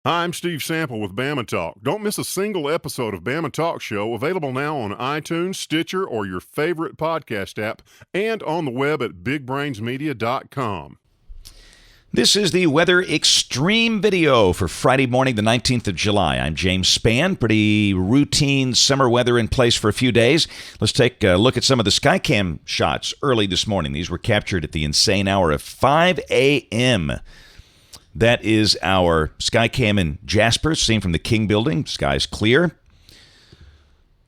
Hi, I'm Steve Sample with Bama Talk. Don't miss a single episode of Bama Talk Show, available now on iTunes, Stitcher, or your favorite podcast app, and on the web at bigbrainsmedia.com. This is the Weather Xtreme video for Friday morning, the 19th of July. I'm James Spann. Pretty routine summer weather in place for a few days. Let's take a look at some of the Skycam shots early this morning. These were captured at the insane hour of 5 a.m. That is our Skycam in Jasper, seen from the King Building. Sky's clear.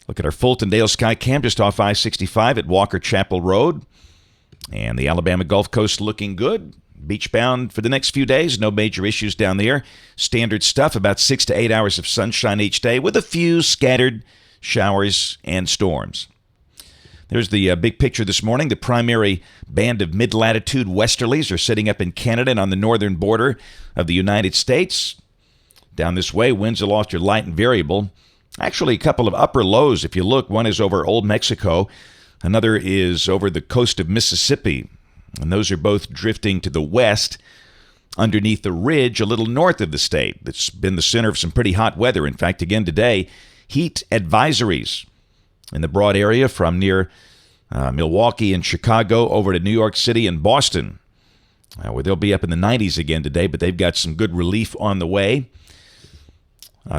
Look at our Fulton Dale Skycam just off I-65 at Walker Chapel Road. And the Alabama Gulf Coast looking good. Beachbound for the next few days. No major issues down there. Standard stuff, about 6 to 8 hours of sunshine each day with a few scattered showers and storms. There's the big picture this morning. The primary band of mid-latitude westerlies are sitting up in Canada and on the northern border of the United States. Down this way, winds aloft are light and variable. Actually, a couple of upper lows, if you look. One is over Old Mexico. Another is over the coast of Mississippi. And those are both drifting to the west underneath the ridge a little north of the state. That's been the center of some pretty hot weather. In fact, again today, heat advisories in the broad area from near Milwaukee and Chicago over to New York City and Boston, where they'll be up in the 90s again today, but they've got some good relief on the way.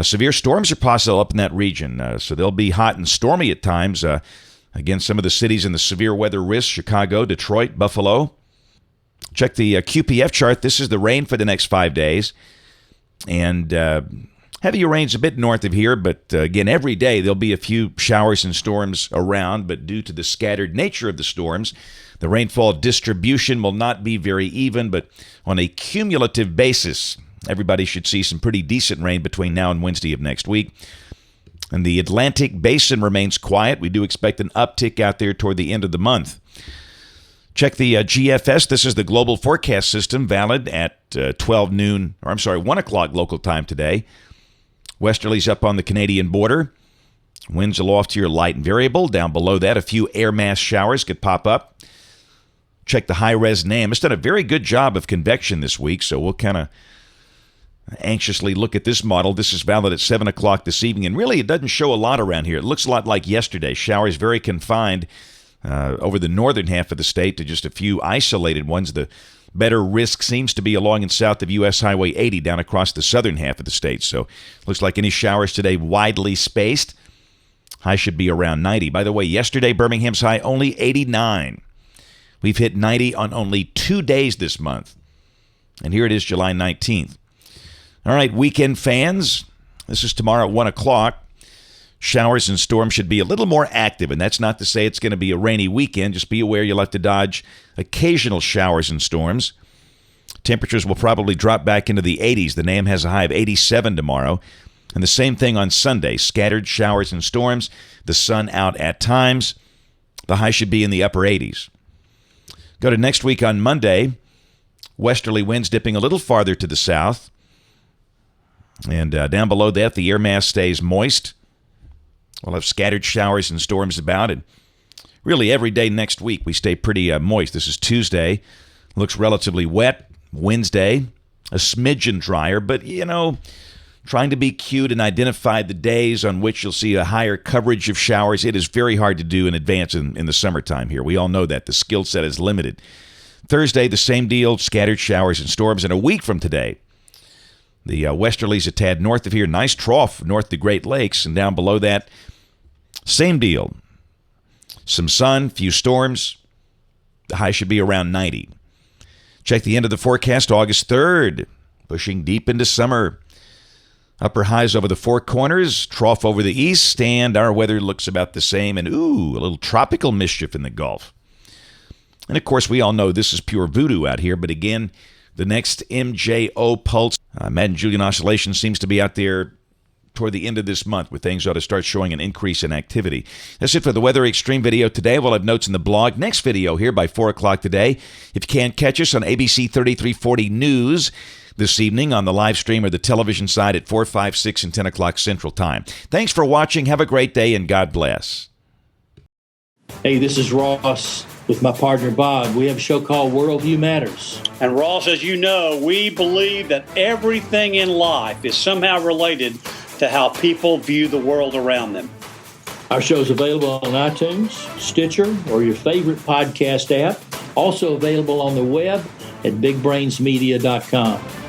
Severe storms are possible up in that region, so they'll be hot and stormy at times. Again, some of the cities in the severe weather risk: Chicago, Detroit, Buffalo. Check the QPF chart. This is the rain for the next 5 days. And heavier rains a bit north of here, but again, every day there'll be a few showers and storms around, but due to the scattered nature of the storms, the rainfall distribution will not be very even, but on a cumulative basis, everybody should see some pretty decent rain between now and Wednesday of next week. And the Atlantic Basin remains quiet. We do expect an uptick out there toward the end of the month. Check the GFS. This is the global forecast system, valid at 1 o'clock local time today. Westerlies up on the Canadian border. Winds aloft here light and variable. Down below that, a few air mass showers could pop up. Check the high-res NAM. It's done a very good job of convection this week, so we'll kind of anxiously look at this model. This is valid at 7 o'clock this evening, and really it doesn't show a lot around here. It looks a lot like yesterday. Showers very confined over the northern half of the state to just a few isolated ones. The better risk seems to be along and south of U.S. Highway 80 down across the southern half of the state. So looks like any showers today widely spaced. High should be around 90. By the way, yesterday Birmingham's high only 89. We've hit 90 on only 2 days this month. And here it is, July 19th. All right, weekend fans, this is tomorrow at 1 o'clock. Showers and storms should be a little more active, and that's not to say it's going to be a rainy weekend. Just be aware you'll have to dodge occasional showers and storms. Temperatures will probably drop back into the 80s. The NAM has a high of 87 tomorrow. And the same thing on Sunday. Scattered showers and storms. The sun out at times. The high should be in the upper 80s. Go to next week on Monday. Westerly winds dipping a little farther to the south. And down below that, the air mass stays moist. We'll have scattered showers and storms about, and really every day next week we stay pretty moist. This is Tuesday. Looks relatively wet. Wednesday, a smidgen drier, but, trying to be cute and identify the days on which you'll see a higher coverage of showers. It is very hard to do in advance in the summertime here. We all know that. The skill set is limited. Thursday, the same deal, scattered showers and storms. And a week from today, the westerlies a tad north of here. Nice trough north of the Great Lakes, and down below that, same deal. Some sun, few storms. The high should be around 90. Check the end of the forecast, August 3rd. Pushing deep into summer. Upper highs over the Four Corners, trough over the east, and our weather looks about the same. And, a little tropical mischief in the Gulf. And, of course, we all know this is pure voodoo out here. But, again, the next MJO pulse, Madden-Julian oscillation, seems to be out there toward the end of this month, where things ought to start showing an increase in activity. That's it for the Weather Xtreme video today. We'll have notes in the blog. Next video here by 4 o'clock today. If you can't catch us on ABC 3340 News this evening on the live stream or the television side at 4, 5, 6, and 10 o'clock Central Time. Thanks for watching. Have a great day, and God bless. Hey, this is Ross. with my partner Bob. We have a show called Worldview Matters. And Ross, as you know, we believe that everything in life is somehow related to how people view the world around them. Our show is available on iTunes, Stitcher, or your favorite podcast app. Also available on the web at bigbrainsmedia.com.